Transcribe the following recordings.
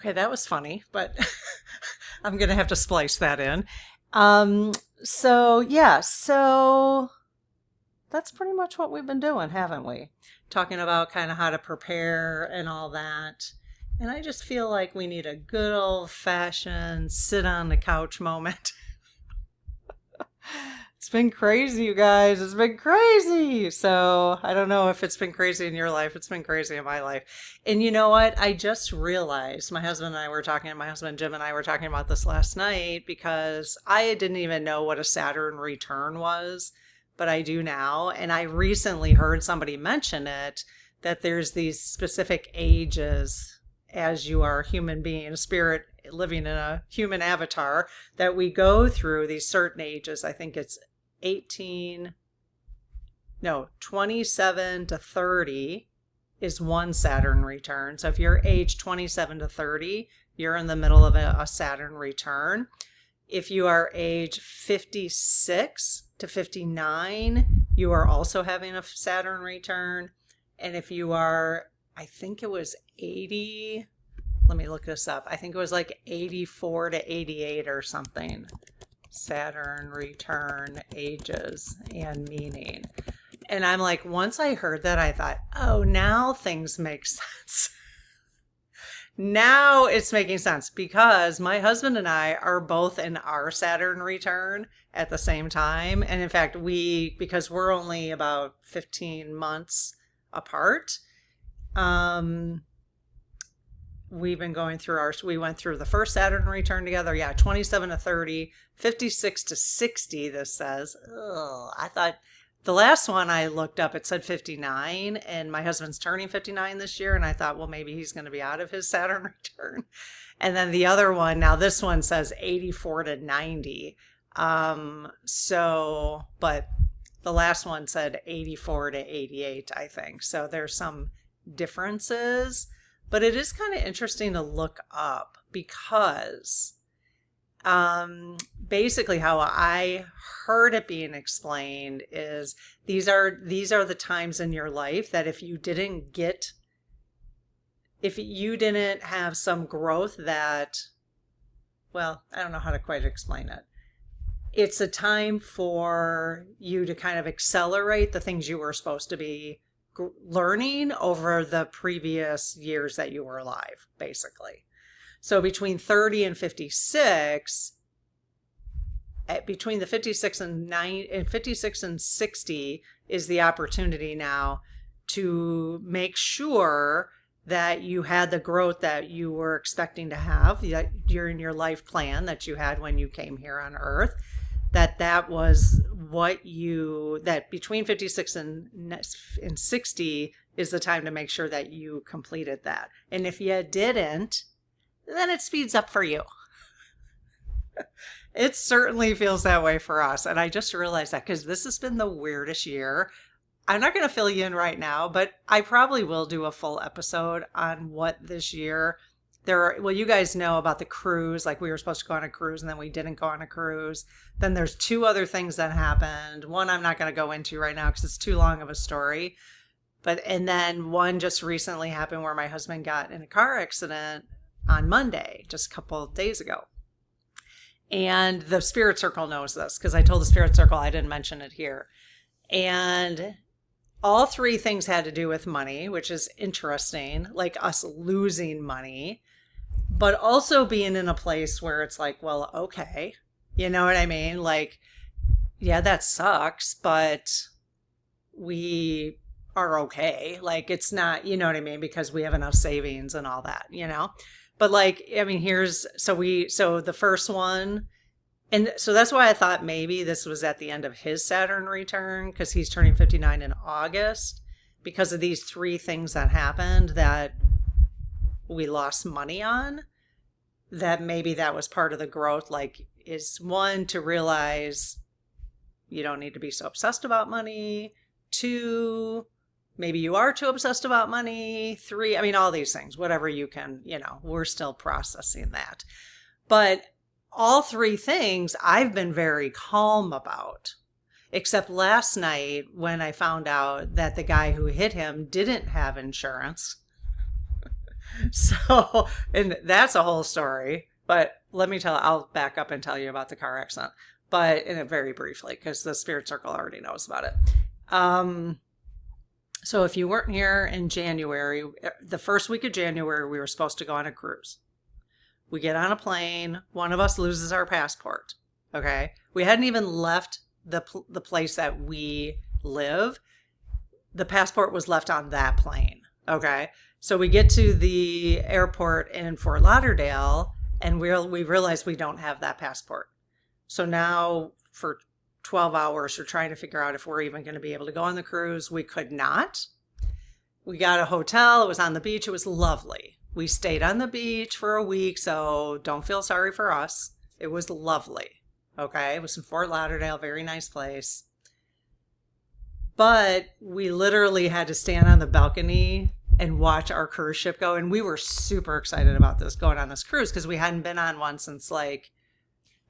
Okay, that was funny, but I'm going to have to splice that in. So that's pretty much what we've been doing, haven't we? Talking about kind of how to prepare and all that. And I just feel like we need a good old fashioned sit on the couch moment. It's been crazy, you guys. It's been crazy. So I don't know if it's been crazy in your life. It's been crazy in my life. And you know what? I just realized my husband Jim and I were talking about this last night because I didn't even know what a Saturn return was, but I do now. And I recently heard somebody mention it, that there's these specific ages as you are a human being, a spirit living in a human avatar, that we go through these certain ages. I think it's 27 to 30 is one Saturn return. So if you're age 27 to 30, you're in the middle of a Saturn return. If you are age 56 to 59, you are also having a Saturn return. And if you are, I think it was 80, let me look this up. I think it was like 84 to 88 or something. Saturn return ages and meaning. And I'm like, once I heard that, I thought, oh, now things make sense. Now it's making sense because my husband and I are both in our Saturn return at the same time. And in fact, because we're only about 15 months apart, we've been going through we went through the first Saturn return together. Yeah, 27 to 30, 56 to 60, this says. Ugh, I thought the last one I looked up, it said 59, and my husband's turning 59 this year, and I thought, well, maybe he's going to be out of his Saturn return. And then the other one, now this one says 84 to 90. But the last one said 84 to 88, I think. So there's some differences. But it is kind of interesting to look up because basically how I heard it being explained is these are the times in your life that if you didn't have some growth that, well, I don't know how to quite explain it. It's a time for you to kind of accelerate the things you were supposed to be learning over the previous years that you were alive, basically. So between 30 and 56, between the 56 and 60 is the opportunity now to make sure that you had the growth that you were expecting to have during your life plan that you had when you came here on Earth. That was that between 56 and 60 is the time to make sure that you completed that. And if you didn't, then it speeds up for you. It certainly feels that way for us. And I just realized that because this has been the weirdest year. I'm not going to fill you in right now, but I probably will do a full episode on what this year you guys know about the cruise. Like we were supposed to go on a cruise and then we didn't go on a cruise. Then there's two other things that happened. One I'm not going to go into right now because it's too long of a story. And then one just recently happened where my husband got in a car accident on Monday, just a couple of days ago. And the Spirit Circle knows this because I told the Spirit Circle I didn't mention it here. And all three things had to do with money, which is interesting, like us losing money, but also being in a place where it's like, well, okay, you know what I mean? Like, yeah, that sucks, but we are okay. Like, it's not, you know what I mean? Because we have enough savings and all that, you know? But like, I mean, so the first one, and so that's why I thought maybe this was at the end of his Saturn return because he's turning 59 in August because of these three things that happened that we lost money on, that maybe that was part of the growth. Like, is one, to realize you don't need to be so obsessed about money. Two, maybe you are too obsessed about money. Three, I mean, all these things, whatever you can, we're still processing that. But all three things I've been very calm about, except last night when I found out that the guy who hit him didn't have insurance. So, and that's a whole story. But I'll back up and tell you about the car accident, but in it very briefly, because the spirit circle already knows about it. So if you weren't here in January, the first week of January, we were supposed to go on a cruise. We get on a plane. One of us loses our passport. Okay. We hadn't even left the place that we live. The passport was left on that plane. Okay. So we get to the airport in Fort Lauderdale, and we realize we don't have that passport. So now for 12 hours, we're trying to figure out if we're even going to be able to go on the cruise. We could not. We got a hotel. It was on the beach. It was lovely. We stayed on the beach for a week, so don't feel sorry for us. It was lovely. Okay. It was in Fort Lauderdale, very nice place. But we literally had to stand on the balcony and watch our cruise ship go. And we were super excited about this, going on this cruise, because we hadn't been on one since, like,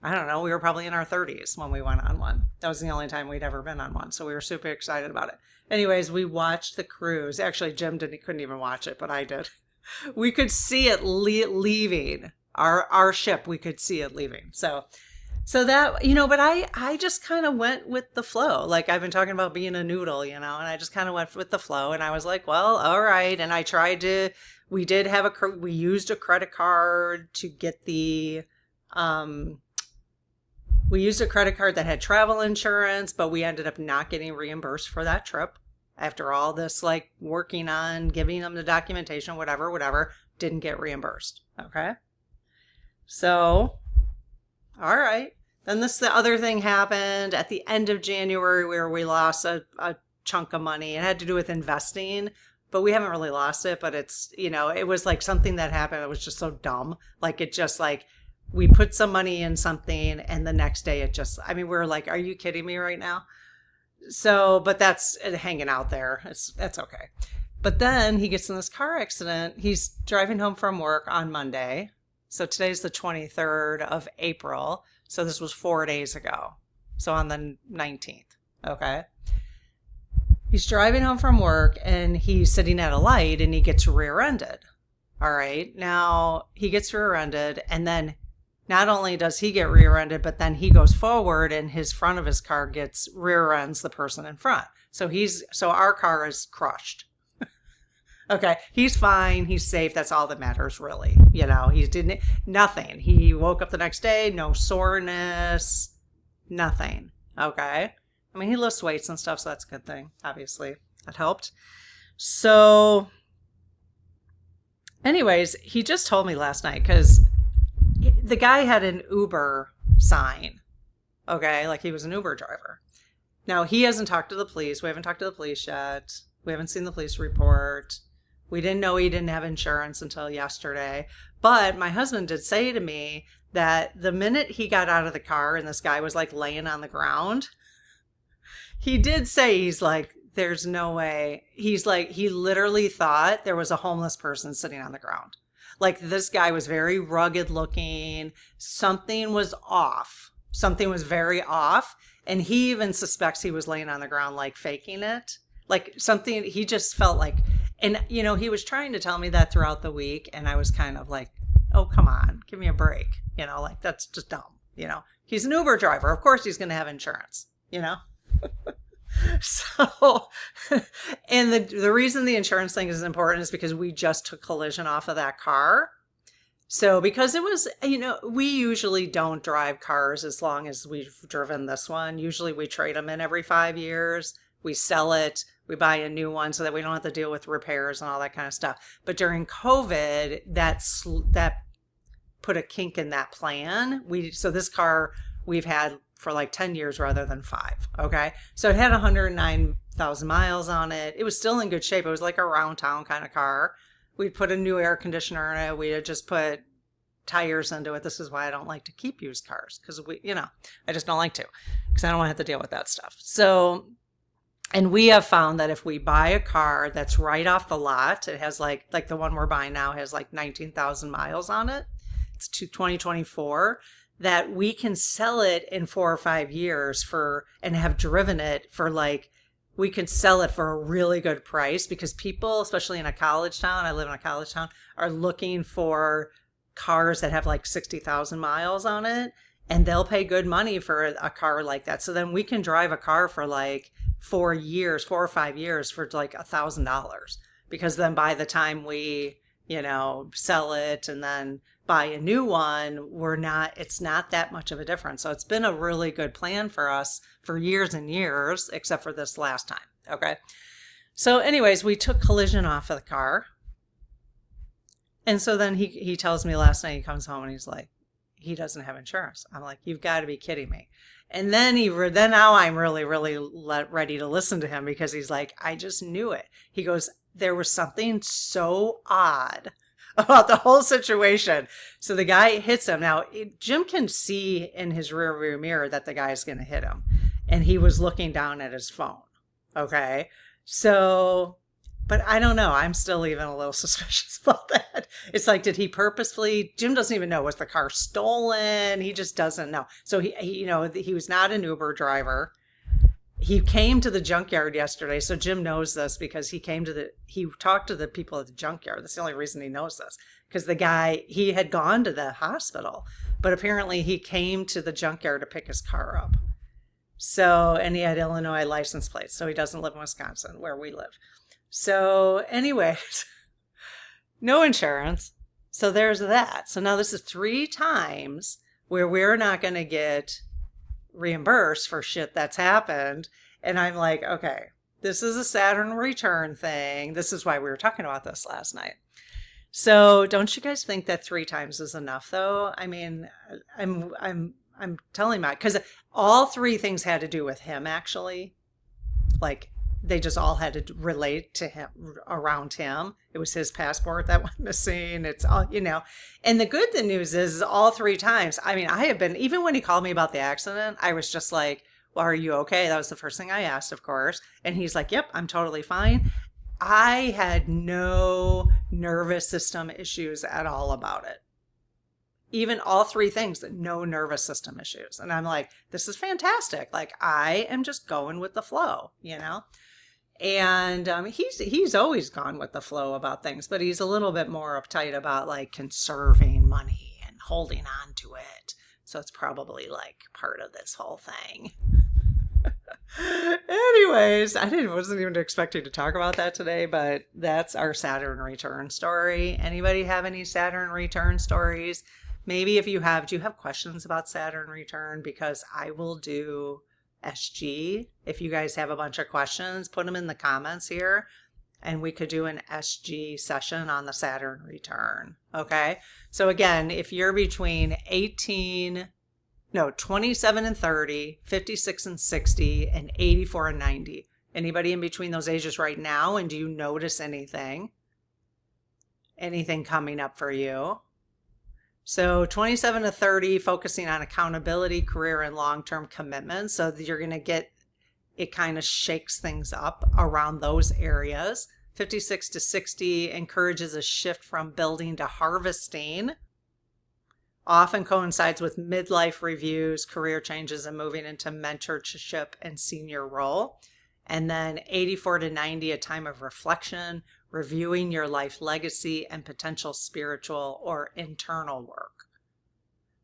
I don't know, we were probably in our 30s when we went on one. That was the only time we'd ever been on one. So we were super excited about it. Anyways, we watched the cruise. Actually, Jim couldn't even watch it, but I did. We could see it leaving our ship. We could see it leaving. So that, but I just kind of went with the flow. Like, I've been talking about being a noodle, and I just kind of went with the flow, and I was like, well, all right. And I we used a credit card to get we used a credit card that had travel insurance, but we ended up not getting reimbursed for that trip. After all this, like, working on giving them the documentation, whatever, didn't get reimbursed. Okay. So, all right. Then the other thing happened at the end of January, where we lost a chunk of money. It had to do with investing, but we haven't really lost it. But it's, it was like something that happened. It was just so dumb. Like, it just, like, we put some money in something, and the next day we were like, are you kidding me right now? So, but that's hanging out there. That's okay. But then he gets in this car accident. He's driving home from work on Monday. So today's the 23rd of April. So this was 4 days ago. So on the 19th. Okay. He's driving home from work, and he's sitting at a light, and he gets rear-ended. All right. Now he gets rear-ended, and then not only does he get rear-ended, but then he goes forward, and his front of his car gets rear-ends the person in front. So our car is crushed. Okay. He's fine. He's safe. That's all that matters, really. He didn't, nothing. He woke up the next day, no soreness, nothing. Okay. I mean, he lifts weights and stuff, so that's a good thing. Obviously, that helped. So anyways, he just told me last night, because the guy had an Uber sign. Okay. Like, he was an Uber driver. Now, he hasn't talked to the police. We haven't talked to the police yet. We haven't seen the police report. We didn't know he didn't have insurance until yesterday. But my husband did say to me that the minute he got out of the car and this guy was, like, laying on the ground, he did say, he's like, there's no way. He's like, he literally thought there was a homeless person sitting on the ground. Like, this guy was very rugged looking. Something was off. Something was very off. And he even suspects he was laying on the ground, like, faking it. Like, something, he just felt like, and, he was trying to tell me that throughout the week. And I was kind of like, oh, come on, give me a break. Like, that's just dumb. He's an Uber driver. Of course he's going to have insurance, So, and the reason the insurance thing is important is because we just took collision off of that car. So, because it was, we usually don't drive cars as long as we've driven this one. Usually we trade them in every 5 years. We sell it. We buy a new one so that we don't have to deal with repairs and all that kind of stuff. But during COVID, that put a kink in that plan. So this car we've had for like 10 years rather than 5. Okay. So it had 109,000 miles on it. It was still in good shape. It was like a round town kind of car. We'd put a new air conditioner in it. We had just put tires into it. This is why I don't like to keep used cars. Cause I just don't like to, because I don't want to have to deal with that stuff. So, and we have found that if we buy a car that's right off the lot, it has like the one we're buying now has like 19,000 miles on it. It's to 2024. That we can sell it in 4 or 5 years and have driven it for like we can sell it for a really good price because people, especially in a college town, I live in a college town, are looking for cars that have like 60,000 miles on it, and they'll pay good money for a car like that. So then we can drive a car for like 4 or 5 years for like $1,000, because then by the time we, sell it and then buy a new one, it's not that much of a difference. So it's been a really good plan for us for years and years, except for this last time. Okay. So anyways, we took collision off of the car. And so then he tells me last night, he comes home and he's like, he doesn't have insurance. I'm like, you've got to be kidding me. And then then now I'm really, really ready to listen to him, because he's like, I just knew it. He goes, there was something so odd about the whole situation. So the guy hits him. Now, Jim can see in his rearview mirror that the guy's going to hit him. And he was looking down at his phone. Okay. So, but I don't know. I'm still even a little suspicious about that. It's like, did he purposefully? Jim doesn't even know. Was the car stolen? He just doesn't know. So he was not an Uber driver. He came to the junkyard yesterday. So Jim knows this because he talked to the people at the junkyard. That's the only reason he knows this, because the guy, he had gone to the hospital, but apparently he came to the junkyard to pick his car up. So, and he had Illinois license plates. So he doesn't live in Wisconsin where we live. So anyways, no insurance. So there's that. So now this is 3 times where we're not going to get reimbursed for shit that's happened. And I'm like, okay, this is a Saturn return thing. This is why we were talking about this last night. So don't you guys think that 3 times is enough though? I mean, I'm telling my, because all 3 things had to do with him actually. Like, they just all had to relate to him, around him. It was his passport that went missing. It's all, And the good news is all 3 times, I mean, I have been, even when he called me about the accident, I was just like, well, are you okay? That was the first thing I asked, of course. And he's like, yep, I'm totally fine. I had no nervous system issues at all about it. Even all 3 things, no nervous system issues. And I'm like, this is fantastic. Like, I am just going with the flow, And he's always gone with the flow about things, but he's a little bit more uptight about like conserving money and holding on to it. So it's probably like part of this whole thing. Anyways, wasn't even expecting to talk about that today, but that's our Saturn return story. Anybody have any Saturn return stories? Maybe if do you have questions about Saturn return? Because I will do SG. If you guys have a bunch of questions, put them in the comments here, and we could do an SG session on the Saturn return. Okay. So again, if you're between 27 and 30, 56 and 60, and 84 and 90, anybody in between those ages right now, and do you notice anything coming up for you? So 27 to 30, focusing on accountability, career, and long-term commitment. So that you're going to get, it kind of shakes things up around those areas. 56 to 60 encourages a shift from building to harvesting. Often coincides with midlife reviews, career changes, and moving into mentorship and senior role. And then 84 to 90, a time of reflection, reviewing your life legacy and potential spiritual or internal work.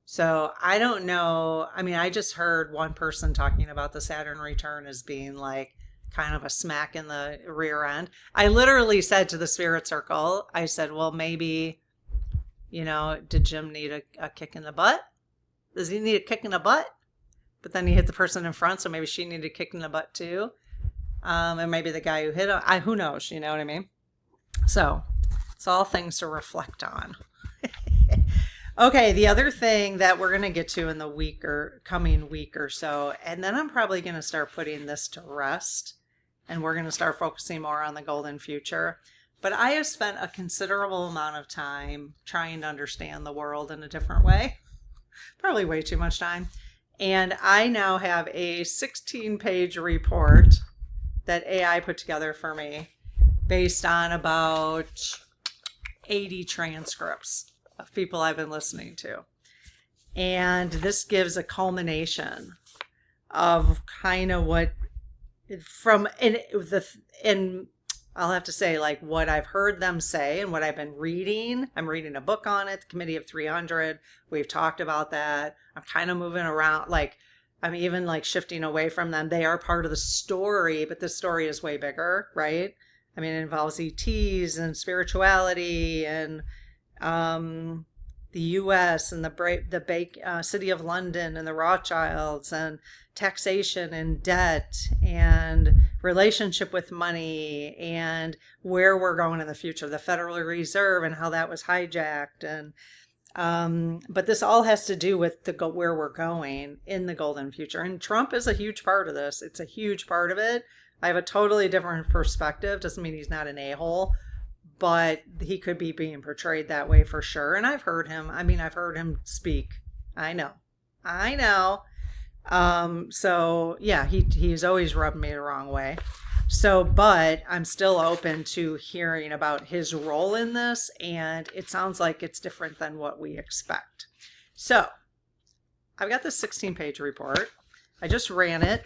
So I don't know. I mean, I just heard one person talking about the Saturn return as being like kind of a smack in the rear end. I literally said to the spirit circle, I said, well, maybe, did Jim need a kick in the butt? Does he need a kick in the butt? But then he hit the person in front, so maybe she needed a kick in the butt too. And maybe the guy who hit him, who knows, you know what I mean? So it's all things to reflect on. Okay, the other thing that we're going to get to in the coming week or so, and then I'm probably going to start putting this to rest, and we're going to start focusing more on the golden future. But I have spent a considerable amount of time trying to understand the world in a different way. Probably way too much time. And I now have a 16-page report that AI put together for me based on about 80 transcripts of people I've been listening to. And this gives a culmination of kind of what from in I'll have to say, like, what I've heard them say and what I've been reading. I'm reading a book on it, the Committee of 300. We've talked about that. I'm kind of moving around. Like, I'm even like shifting away from them. They are part of the story, but the story is way bigger, right? I mean, it involves ETs and spirituality and the U.S. and the city of London and the Rothschilds and taxation and debt and relationship with money and where we're going in the future, the Federal Reserve and how that was hijacked. And but this all has to do with where we're going in the golden future. And Trump is a huge part of this. It's a huge part of it. I have a totally different perspective. Doesn't mean he's not an a-hole, but he could be being portrayed that way for sure. And I've heard him. I mean, I've heard him speak. I know. So yeah, he's always rubbed me the wrong way. So, but I'm still open to hearing about his role in this, and it sounds like it's different than what we expect. So, I've got this 16-page report. I just ran it.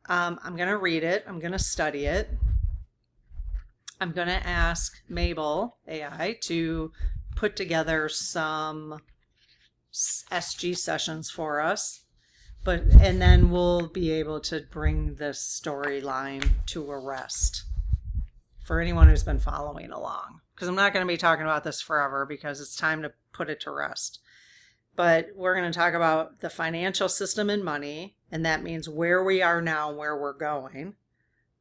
I'm going to read it. I'm going to study it. I'm going to ask Mabel AI to put together some SG sessions for us. And then we'll be able to bring this storyline to a rest for anyone who's been following along. Because I'm not going to be talking about this forever because it's time to put it to rest. But we're going to talk about the financial system and money, and that means where we are now and where we're going.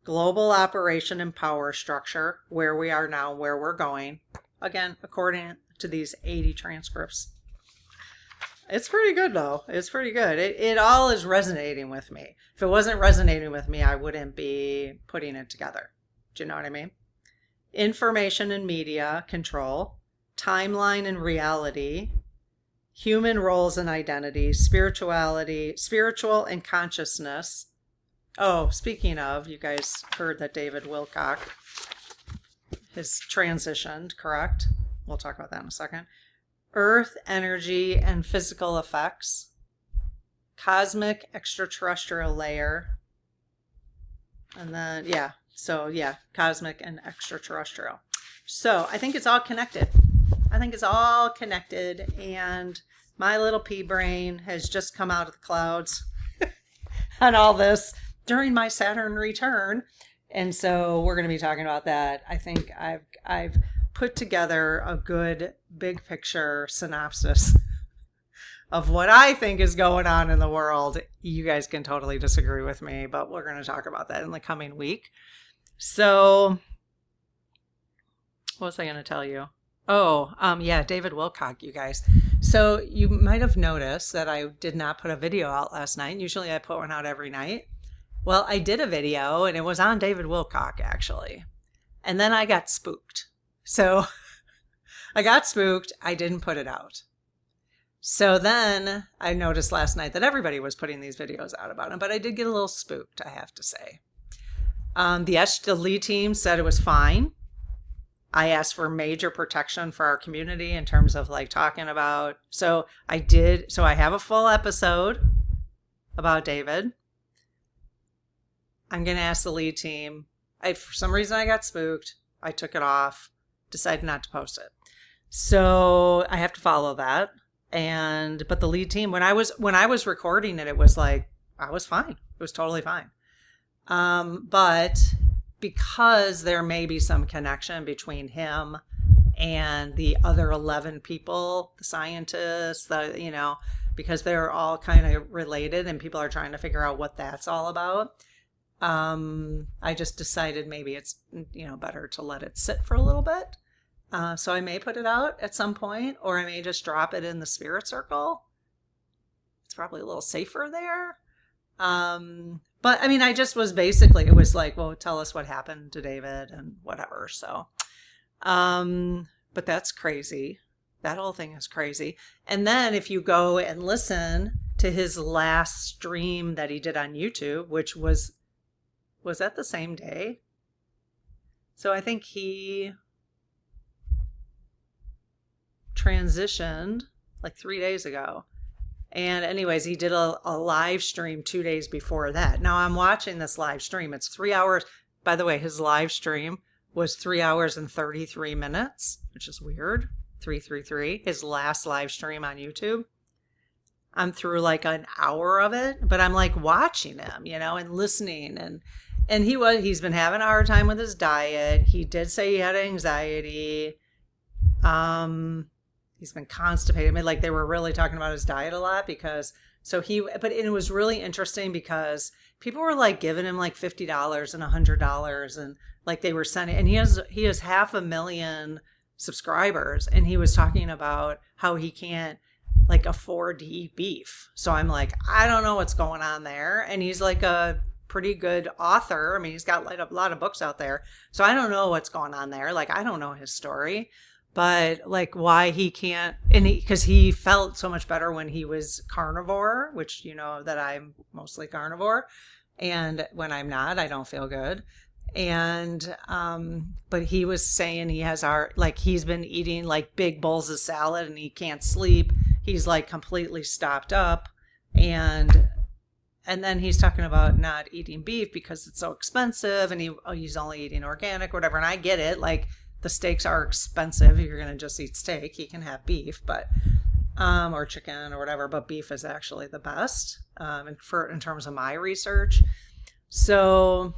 Global operation and power structure, where we are now and where we're going. Again, according to these 80 transcripts. It's pretty good, though. It's pretty good. It all is resonating with me. If it wasn't resonating with me, I wouldn't be putting it together. Do you know what I mean? Information and media control, timeline and reality, human roles and identity, spiritual and consciousness. Oh, speaking of, you guys heard that David Wilcock has transitioned, correct? We'll talk about that in a second. Earth, energy, and physical effects, cosmic extraterrestrial layer, and then, cosmic and extraterrestrial. So I think it's all connected. And my little pea brain has just come out of the clouds on all this during my Saturn return. And so we're going to be talking about that. I think I've put together a good big picture synopsis of what I think is going on in the world. You guys can totally disagree with me, but we're going to talk about that in the coming week. So what was I going to tell you? David Wilcock, you guys. So you might have noticed that I did not put a video out last night. Usually I put one out every night. Well, I did a video and it was on David Wilcock, actually. And then I got spooked. So I got spooked. I didn't put it out. So then I noticed last night that everybody was putting these videos out about him, but I did get a little spooked, I have to say. The lead team said it was fine. I asked for major protection for our community in terms of like talking about. So I did. So I have a full episode about David. I'm going to ask the lead team. For some reason I got spooked. I took it off. Decided not to post it. So I have to follow that. But the lead team, when I was recording it, it was like, I was fine. It was totally fine. But because there may be some connection between him and the other 11 people, the scientists, because they're all kind of related and people are trying to figure out what that's all about. I just decided maybe it's, better to let it sit for a little bit. So I may put it out at some point, or I may just drop it in the spirit circle. It's probably a little safer there. But I mean, I just was basically, it was like, well, tell us what happened to David and whatever. So, but that's crazy. That whole thing is crazy. And then if you go and listen to his last stream that he did on YouTube, which was that the same day? So I think he transitioned like 3 days ago. And anyways, he did a live stream 2 days before that. Now I'm watching this live stream. It's 3 hours. By the way, his live stream was 3 hours and 33 minutes, which is weird. 333. His last live stream on YouTube. I'm through like an hour of it, but I'm like watching him, and listening. And he's been having a hard time with his diet. He did say he had anxiety. He's been constipated. I mean, like they were really talking about his diet a lot but it was really interesting because people were like giving him like $50 and $100 and like they were sending, and he has 500,000 subscribers, and he was talking about how he can't like afford to eat beef. So I'm like, I don't know what's going on there. And he's like a pretty good author. I mean, he's got like a lot of books out there. So I don't know what's going on there. Like, I don't know his story. But like why he can't, and because he felt so much better when he was carnivore, which that I'm mostly carnivore, and when I'm not, I don't feel good. And but he was saying he's been eating like big bowls of salad and he can't sleep. He's like completely stopped up, and then he's talking about not eating beef because it's so expensive, and he's only eating organic or whatever. And I get it, like. The steaks are expensive. If you're going to just eat steak, you can have beef, but or chicken or whatever. But beef is actually the best in terms of my research. So,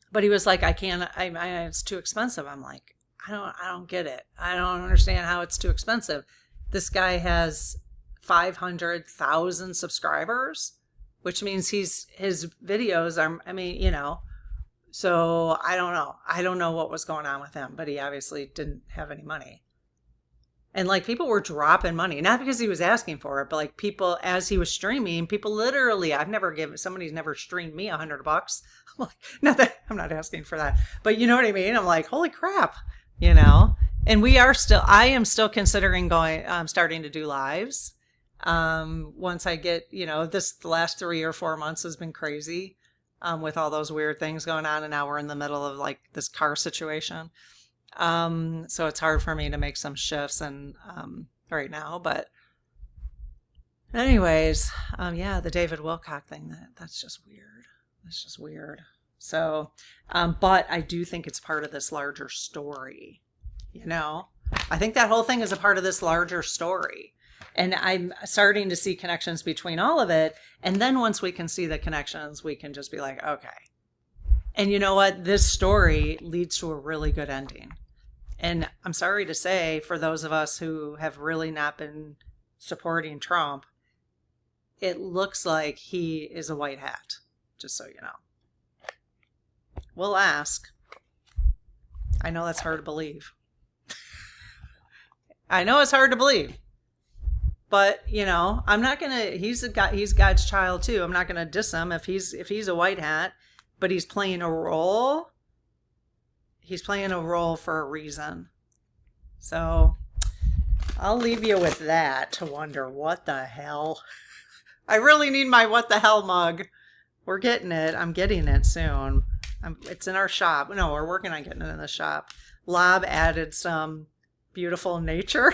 but he was like, I can't. It's too expensive. I'm like, I don't get it. I don't understand how it's too expensive. This guy has 500,000 subscribers, which means his videos are. I mean, So I don't know. I don't know what was going on with him, but he obviously didn't have any money. And like people were dropping money, not because he was asking for it, but like people, as he was streaming, people literally, somebody's never streamed me $100. I'm like, not that I'm not asking for that, but you know what I mean? I'm like, holy crap, and I am still considering starting to do lives. Once I get, the last 3 or 4 months has been crazy. With all those weird things going on, and now we're in the middle of like this car situation. So it's hard for me to make some shifts and right now. But anyways, the David Wilcock thing, that's just weird. That's just weird. So, but I do think it's part of this larger story. I think that whole thing is a part of this larger story. And I'm starting to see connections between all of it. And then once we can see the connections, we can just be like, okay. And you know what? This story leads to a really good ending. And I'm sorry to say, for those of us who have really not been supporting Trump, it looks like he is a white hat, just so you know. We'll ask. I know that's hard to believe. I know it's hard to believe. But, I'm not going to, he's God's child too. I'm not going to diss him if he's a white hat, but he's playing a role. He's playing a role for a reason. So I'll leave you with that to wonder what the hell. I really need my what the hell mug. We're getting it. I'm getting it soon. It's in our shop. No, we're working on getting it in the shop. Lob added some beautiful nature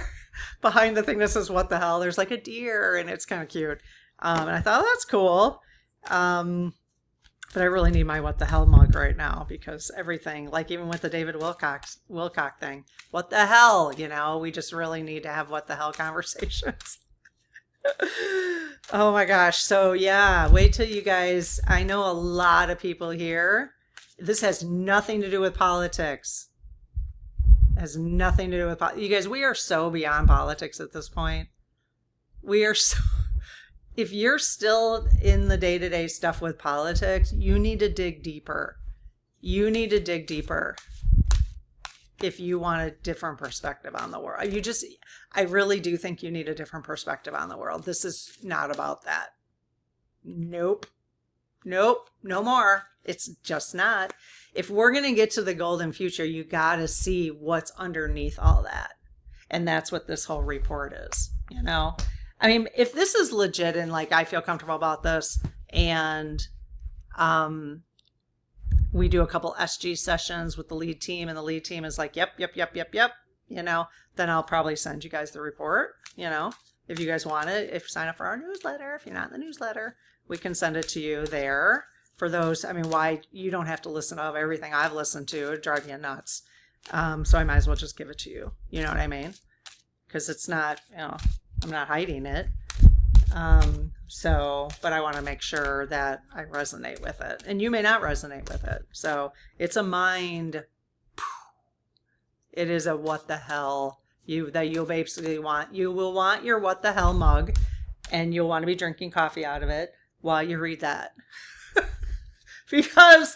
behind the thing that says what the hell. There's like a deer and it's kind of cute. And I thought, that's cool. But I really need my what the hell mug right now, because everything, like even with the David Wilcock thing, what the hell, we just really need to have what the hell conversations. Oh my gosh. So yeah, wait till you guys, I know a lot of people here. This has nothing to do with politics. Has nothing to do with you guys. We are so beyond politics at this point. We are so. If you're still in the day-to-day stuff with politics, you need to dig deeper. You need to dig deeper if you want a different perspective on the world. I really do think you need a different perspective on the world. This is not about that. Nope, no more. It's just not. If we're going to get to the golden future, you got to see what's underneath all that. And that's what this whole report is, I mean, if this is legit and like I feel comfortable about this, and we do a couple SG sessions with the lead team, and the lead team is like, yep, then I'll probably send you guys the report, If you guys want it, if you sign up for our newsletter, if you're not in the newsletter, we can send it to you there. For those, I mean, why you don't have to listen to everything I've listened to, it'd drive you nuts. So I might as well just give it to you. You know what I mean? Because it's not, I'm not hiding it. But I want to make sure that I resonate with it, and you may not resonate with it. So it's a mind. It is a what the hell you'll basically want. You will want your what the hell mug, and you'll want to be drinking coffee out of it while you read that. Because,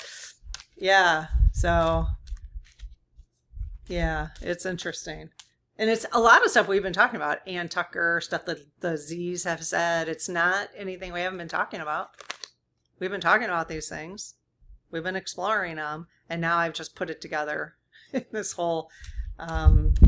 it's interesting. And it's a lot of stuff we've been talking about. Ann Tucker, stuff that the Z's have said. It's not anything we haven't been talking about. We've been talking about these things. We've been exploring them. And now I've just put it together in this whole,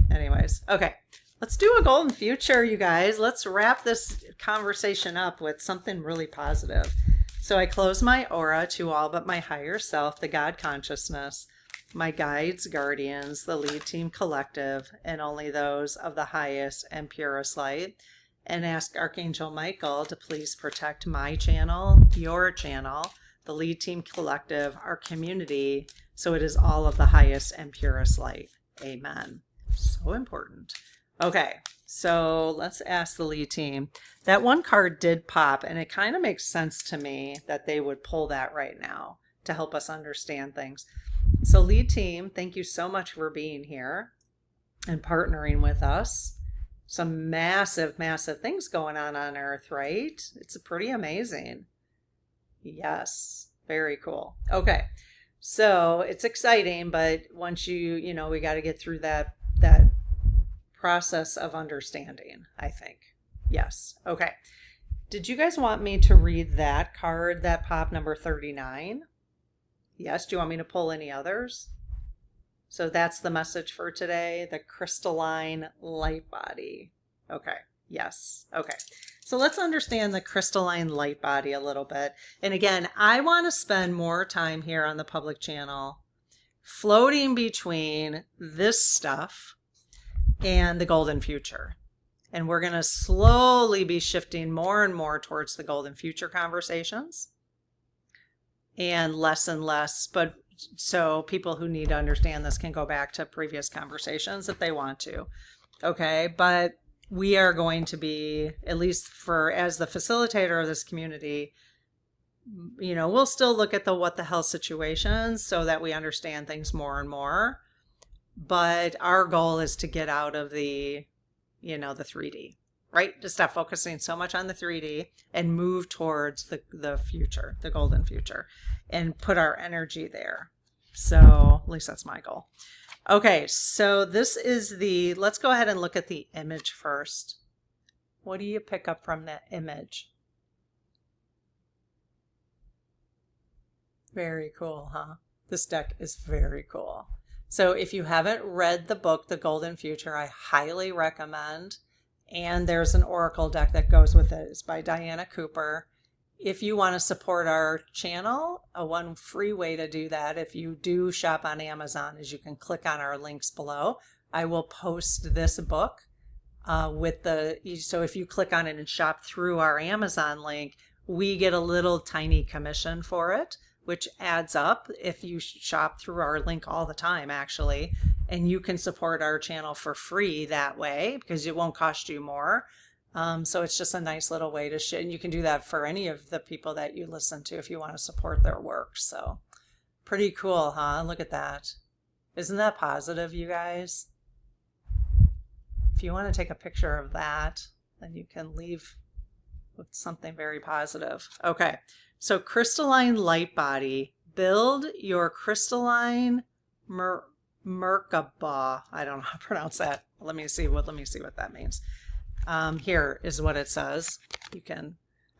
anyways. Okay, let's do a golden future, you guys. Let's wrap this conversation up with something really positive. So I close my aura to all but my higher self, the God consciousness, my guides, guardians, the lead team collective, and only those of the highest and purest light, and ask Archangel Michael to please protect my channel, your channel, the lead team collective, our community, so it is all of the highest and purest light. Amen. So important. Okay, so let's ask the lead team. That one card did pop, and it kind of makes sense to me that they would pull that right now to help us understand things. So lead team, thank you so much for being here and partnering with us. Some massive, massive things going on Earth, right? It's pretty amazing. Yes, very cool. Okay, so it's exciting, but once we got to get through that process of understanding, I think. Yes. Okay. Did you guys want me to read that card, that pop number 39? Yes. Do you want me to pull any others? So that's the message for today, the crystalline light body. Okay. Yes. Okay. So let's understand the crystalline light body a little bit. And again, I want to spend more time here on the public channel floating between this stuff and the golden future. And we're going to slowly be shifting more and more towards the golden future conversations and less, but so people who need to understand this can go back to previous conversations if they want to. Okay, but we are going to be, at least as the facilitator of this community, we'll still look at the what the hell situations so that we understand things more and more. But our goal is to get out of the 3D, right? To stop focusing so much on the 3D and move towards the future, the golden future, and put our energy there. So at least that's my goal. Okay, so this is let's go ahead and look at the image first. What do you pick up from that image? Very cool, huh? This deck is very cool. So if you haven't read the book, The Golden Future, I highly recommend. And there's an oracle deck that goes with it. It's by Diana Cooper. If you want to support our channel, one free way to do that, if you do shop on Amazon, is you can click on our links below. I will post this book so if you click on it and shop through our Amazon link, we get a little tiny commission for it, which adds up if you shop through our link all the time, actually. And you can support our channel for free that way because it won't cost you more. So it's just a nice little way to and you can do that for any of the people that you listen to if you want to support their work. So pretty cool, huh? Look at that. Isn't that positive, you guys? If you want to take a picture of that, then you can leave with something very positive. Okay. So crystalline light body, build your crystalline Merkaba. I don't know how to pronounce that. Let me see what that means. Here is what it says.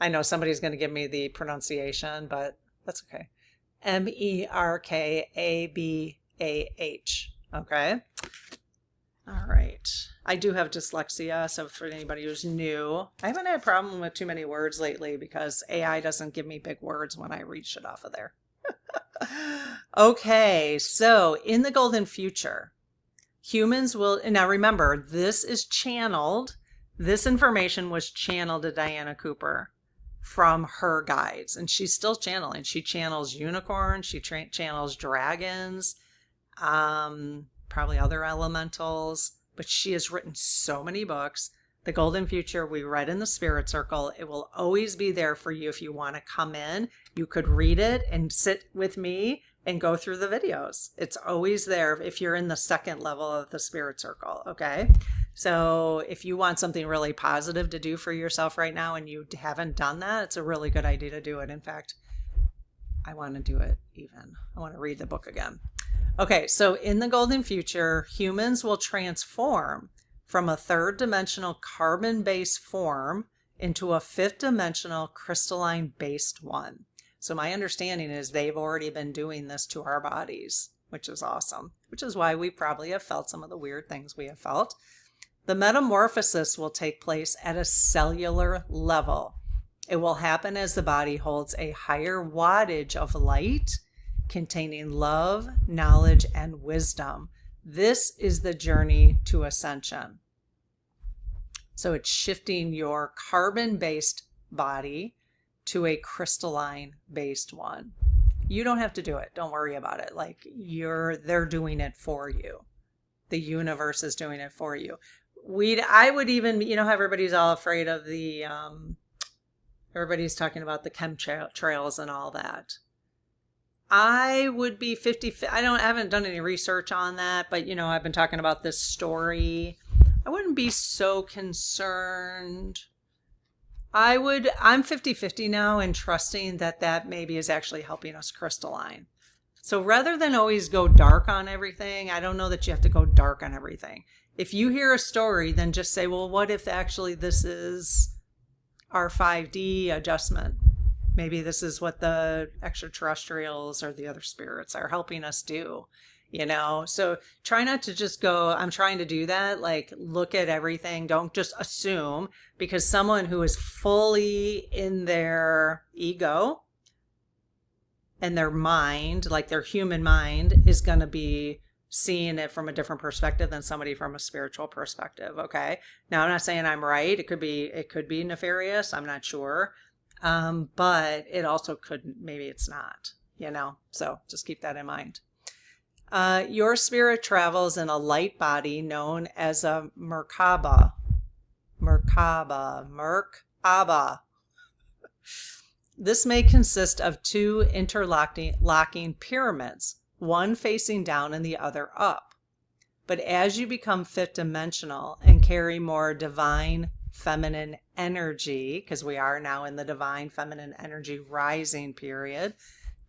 I know somebody's going to give me the pronunciation, but that's okay. Merkabah. Okay. All right. I do have dyslexia, so for anybody who's new, I haven't had a problem with too many words lately because AI doesn't give me big words when I read shit off of there. Okay, so in the golden future, humans will, now remember, this is channeled This information was channeled to Diana Cooper from her guides, and she's still channeling. She channels unicorns, she channels dragons, probably other elementals, but she has written so many books. The Golden Future we read in the Spirit Circle. It will always be there for you if you want to come in. You could read it and sit with me and go through the videos. It's always there if you're in the second level of the Spirit Circle, okay? So if you want something really positive to do for yourself right now and you haven't done that, it's a really good idea to do it. In fact, I want to do it even. I want to read the book again. Okay, so in the Golden Future, humans will transform from a third dimensional carbon-based form into a fifth dimensional crystalline-based one. So my understanding is they've already been doing this to our bodies, which is awesome, which is why we probably have felt some of the weird things we have felt. The metamorphosis will take place at a cellular level. It will happen as the body holds a higher wattage of light containing love, knowledge, and wisdom. This is the journey to ascension. So it's shifting your carbon-based body to a crystalline-based one. You don't have to do it. Don't worry about it. Like they're doing it for you. The universe is doing it for you. I would even, how everybody's all afraid of everybody's talking about the chemtrails and all that. I would be 50. I haven't done any research on that, but I've been talking about this story. I wouldn't be so concerned. I'm 50-50 now and trusting that maybe is actually helping us crystalline. So rather than always go dark on everything, I don't know that you have to go dark on everything. If you hear a story, then just say, well, what if actually this is our 5D adjustment? Maybe this is what the extraterrestrials or the other spirits are helping us do, So try not to just go, I'm trying to do that. Like, look at everything. Don't just assume, because someone who is fully in their ego and their mind, like their human mind, is going to be seeing it from a different perspective than somebody from a spiritual perspective. Okay. Now, I'm not saying I'm right. It could be nefarious. I'm not sure. But it also could, maybe it's not, so just keep that in mind. Your spirit travels in a light body known as a Merkaba. This may consist of two interlocking pyramids, one facing down and the other up. But as you become fifth dimensional and carry more divine feminine energy, because we are now in the divine feminine energy rising period,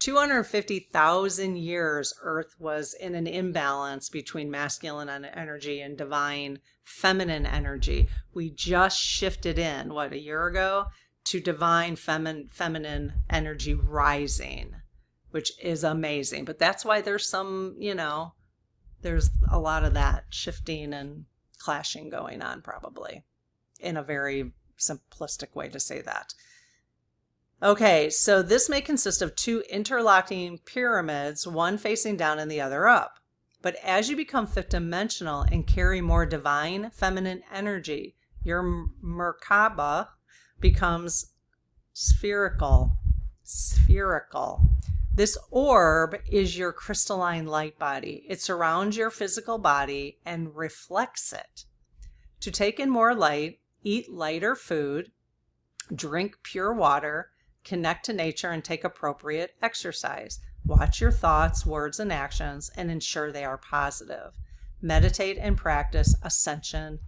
250,000 years Earth was in an imbalance between masculine energy and divine feminine energy. We just shifted in, a year ago, to divine feminine energy rising, which is amazing. But that's why there's some, there's a lot of that shifting and clashing going on, probably, in a very simplistic way to say that. Okay, so this may consist of two interlocking pyramids, one facing down and the other up. But as you become fifth dimensional and carry more divine feminine energy, your Merkaba becomes spherical. This orb is your crystalline light body. It surrounds your physical body and reflects it. To take in more light, eat lighter food, drink pure water, connect to nature, and take appropriate exercise. Watch your thoughts, words, and actions and ensure they are positive. Meditate and practice ascension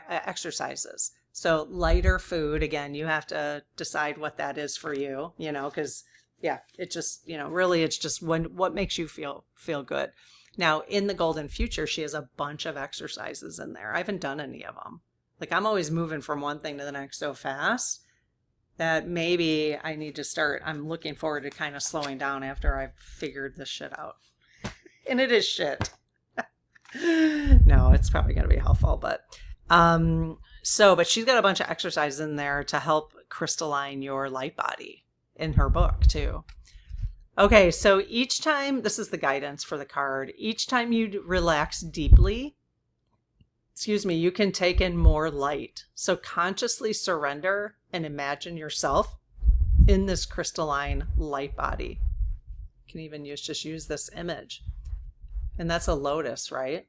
exercises. So lighter food, again, you have to decide what that is for you, because it just, really it's just what makes you feel good. Now, in the Golden Future, she has a bunch of exercises in there. I haven't done any of them. Like, I'm always moving from one thing to the next so fast that maybe I need to start. I'm looking forward to kind of slowing down after I've figured this shit out. And it is shit. No, it's probably going to be helpful, but she's got a bunch of exercises in there to help crystalline your light body in her book too. Okay, so each time, this is the guidance for the card, each time you relax deeply, you can take in more light. So consciously surrender and imagine yourself in this crystalline light body. You can even use this image. And that's a lotus, right?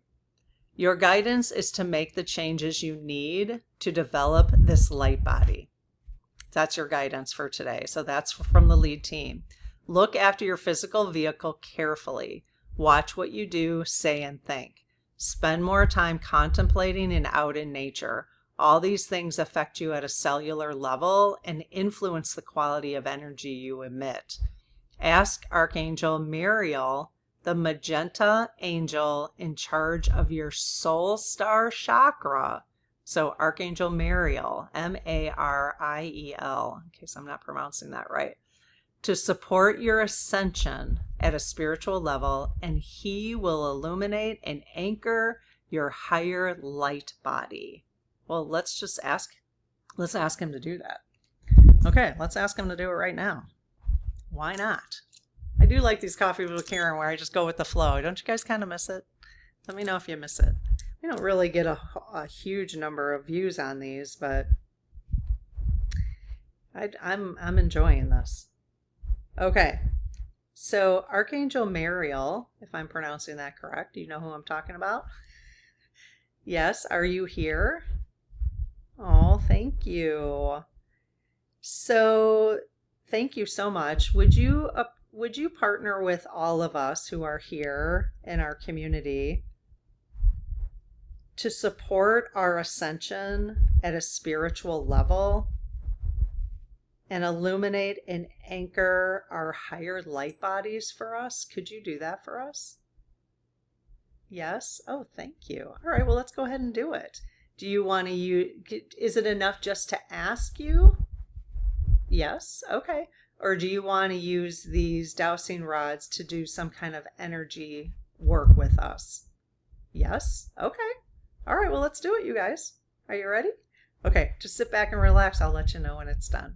Your guidance is to make the changes you need to develop this light body. That's your guidance for today. So that's from the lead team. Look after your physical vehicle carefully. Watch what you do, say, and think. Spend more time contemplating and out in nature. All these things affect you at a cellular level and influence the quality of energy you emit. Ask Archangel Mariel, the magenta angel in charge of your soul star chakra. So Archangel Mariel, Mariel, in case I'm not pronouncing that right, to support your ascension at a spiritual level, and he will illuminate and anchor your higher light body. Well, let's ask him to do that. Okay, let's ask him to do it right now. Why not? I do like these coffees with Karen where I just go with the flow. Don't you guys kind of miss it? Let me know if you miss it. We don't really get a huge number of views on these, but I'm enjoying this. Okay, so Archangel Mariel, if I'm pronouncing that correct, do you know who I'm talking about? Yes, are you here? Oh, thank you. So, thank you so much. Would you partner with all of us who are here in our community to support our ascension at a spiritual level and illuminate and anchor our higher light bodies for us? Could you do that for us? Yes? Oh, thank you. All right, well, let's go ahead and do it. Do you want to is it enough just to ask you? Yes? Okay. Or do you want to use these dowsing rods to do some kind of energy work with us? Yes? Okay. All right, well, let's do it, you guys. Are you ready? Okay, just sit back and relax. I'll let you know when it's done.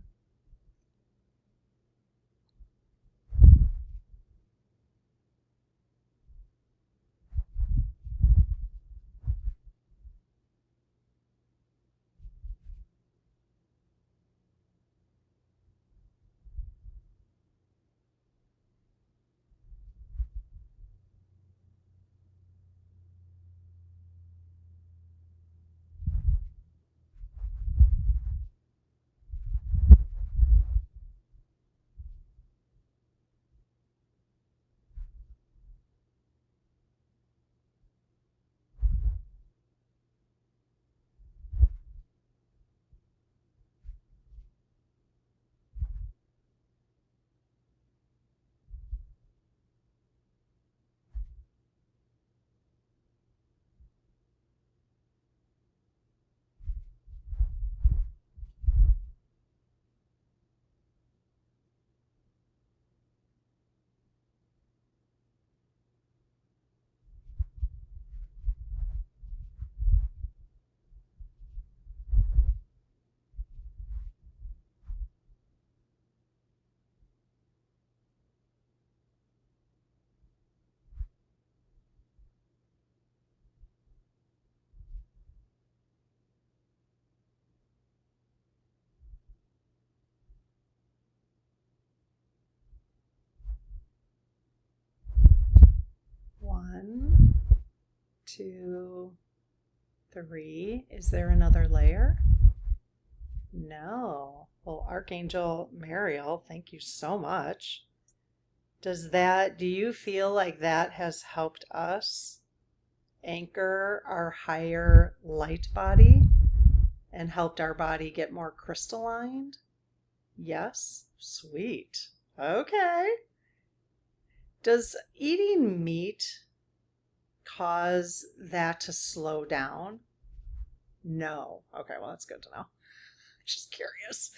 One, two, three. Is there another layer? No. Well, Archangel Mariel, thank you so much. Do you feel like that has helped us anchor our higher light body and helped our body get more crystalline? Yes? Sweet. Okay. Does eating meat cause that to slow down? No. Okay, well, that's good to know. Just curious.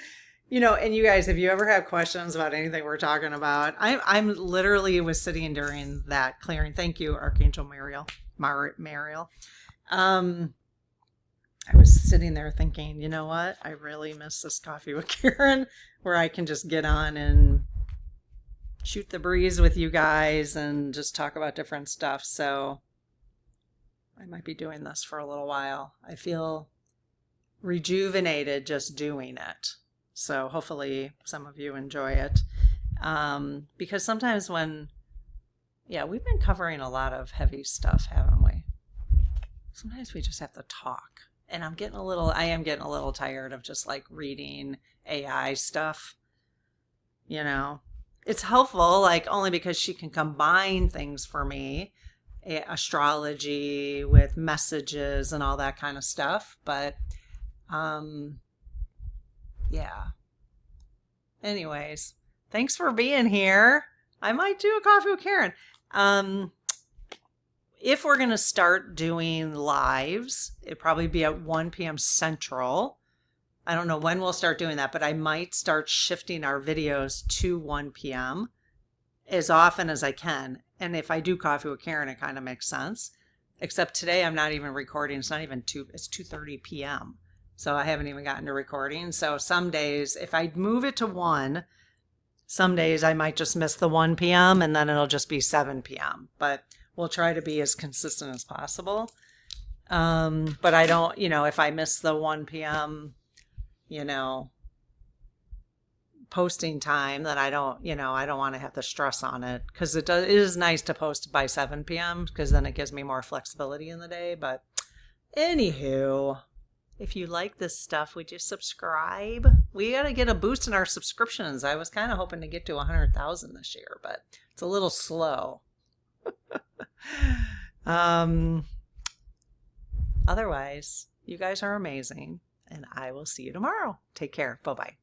And you guys, if you ever have questions about anything we're talking about, I'm literally was sitting during that clearing. Thank you, Archangel Mariel. I was sitting there thinking, you know what? I really miss this coffee with Karen, where I can just get on and shoot the breeze with you guys and just talk about different stuff. So I might be doing this for a little while. I feel rejuvenated just doing it. So hopefully some of you enjoy it. Because sometimes we've been covering a lot of heavy stuff, haven't we? Sometimes we just have to talk. And I am getting a little tired of just like reading AI stuff. You know, it's helpful, like only because she can combine things for me, astrology with messages and all that kind of stuff. But, yeah. Anyways, thanks for being here. I might do a coffee with Karen. If we're going to start doing lives, it'd probably be at 1 p.m. Central. I don't know when we'll start doing that, but I might start shifting our videos to 1 p.m. as often as I can. And if I do coffee with Karen, it kind of makes sense. Except today I'm not even recording. It's 2:30 p.m. So I haven't even gotten to recording. So some days, if I move it to 1, some days I might just miss the 1 p.m. and then it'll just be 7 p.m. But we'll try to be as consistent as possible. But I don't, if I miss the 1 p.m., posting time, then I don't want to have the stress on it, because it is nice to post by 7 p.m. because then it gives me more flexibility in the day. But anywho, if you like this stuff, would you subscribe? We got to get a boost in our subscriptions. I was kind of hoping to get to 100,000 this year, but it's a little slow. Otherwise, you guys are amazing, and I will see you tomorrow. Take care. Bye-bye.